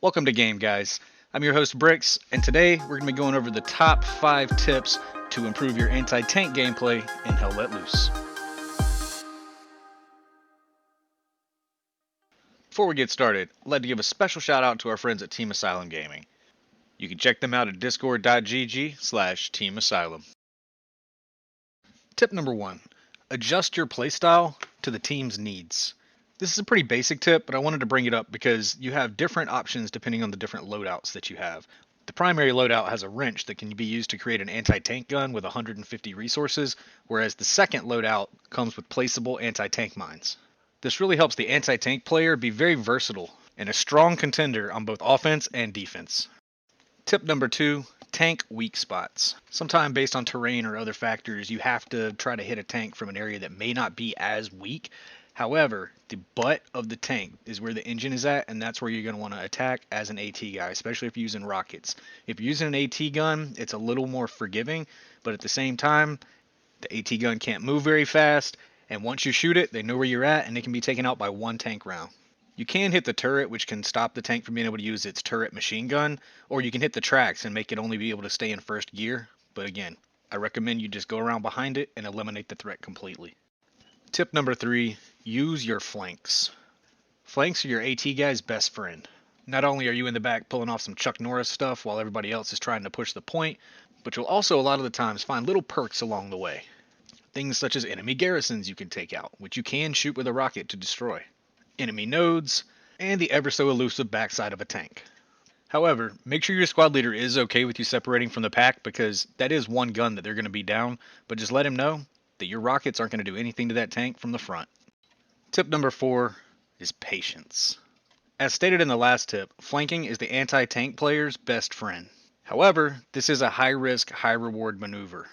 Welcome to Game Guys. I'm your host Bricks, and today we're going to be going over the top 5 tips to improve your anti-tank gameplay in Hell Let Loose. Before we get started, I'd like to give a special shout out to our friends at Team Asylum Gaming. You can check them out at discord.gg/Team Asylum. Tip number 1. Adjust your playstyle to the team's needs. This is a pretty basic tip, but I wanted to bring it up because you have different options depending on the different loadouts that you have. The primary loadout has a wrench that can be used to create an anti-tank gun with 150 resources, whereas the second loadout comes with placeable anti-tank mines. This really helps the anti-tank player be very versatile and a strong contender on both offense and defense. Tip number 2, tank weak spots. Sometimes based on terrain or other factors, you have to try to hit a tank from an area that may not be as weak. However, the butt of the tank is where the engine is at, and that's where you're going to want to attack as an AT guy, especially if you're using rockets. If you're using an AT gun, it's a little more forgiving, but at the same time, the AT gun can't move very fast, and once you shoot it, they know where you're at, and it can be taken out by one tank round. You can hit the turret, which can stop the tank from being able to use its turret machine gun, or you can hit the tracks and make it only be able to stay in first gear, but again, I recommend you just go around behind it and eliminate the threat completely. Tip number 3, use your flanks. Flanks are your AT guy's best friend. Not only are you in the back pulling off some Chuck Norris stuff while everybody else is trying to push the point, but you'll also a lot of the times find little perks along the way. Things such as enemy garrisons you can take out, which you can shoot with a rocket to destroy, enemy nodes, and the ever so elusive backside of a tank. However, make sure your squad leader is okay with you separating from the pack, because that is one gun that they're going to be down, but just let him know that your rockets aren't going to do anything to that tank from the front. Tip number 4 is patience. As stated in the last tip, flanking is the anti-tank player's best friend. However, this is a high-risk, high-reward maneuver.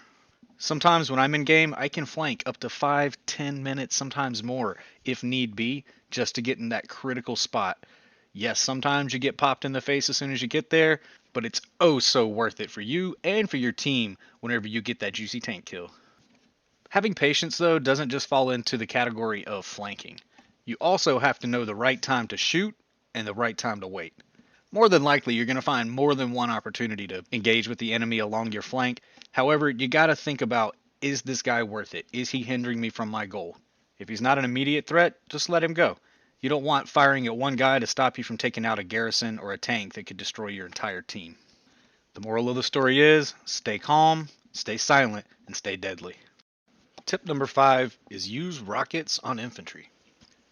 Sometimes when I'm in game, I can flank up to 5-10 minutes, sometimes more, if need be, just to get in that critical spot. Yes, sometimes you get popped in the face as soon as you get there, but it's oh so worth it for you and for your team whenever you get that juicy tank kill. Having patience, though, doesn't just fall into the category of flanking. You also have to know the right time to shoot and the right time to wait. More than likely, you're going to find more than one opportunity to engage with the enemy along your flank. However, you got to think about, is this guy worth it? Is he hindering me from my goal? If he's not an immediate threat, just let him go. You don't want firing at one guy to stop you from taking out a garrison or a tank that could destroy your entire team. The moral of the story is, stay calm, stay silent, and stay deadly. Tip number 5 is use rockets on infantry.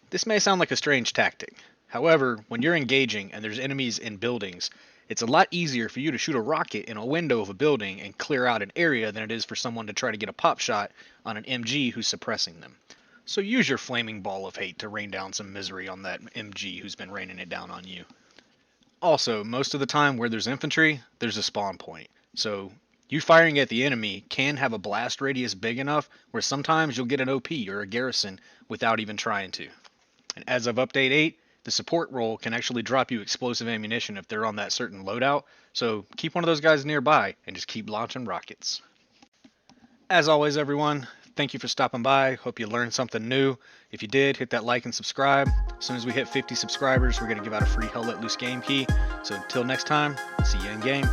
This may sound like a strange tactic. However, when you're engaging and there's enemies in buildings, it's a lot easier for you to shoot a rocket in a window of a building and clear out an area than it is for someone to try to get a pop shot on an MG who's suppressing them. So use your flaming ball of hate to rain down some misery on that MG who's been raining it down on you. Also, most of the time where there's infantry, there's a spawn point. So you firing at the enemy can have a blast radius big enough where sometimes you'll get an OP or a garrison without even trying to. And as of update 8, the support role can actually drop you explosive ammunition if they're on that certain loadout, so keep one of those guys nearby and just keep launching rockets. As always, everyone, thank you for stopping by. Hope you learned something new. If you did, hit that like and subscribe. As soon as we hit 50 subscribers, we're going to give out a free Hell Let Loose game key. So until next time, see you in game.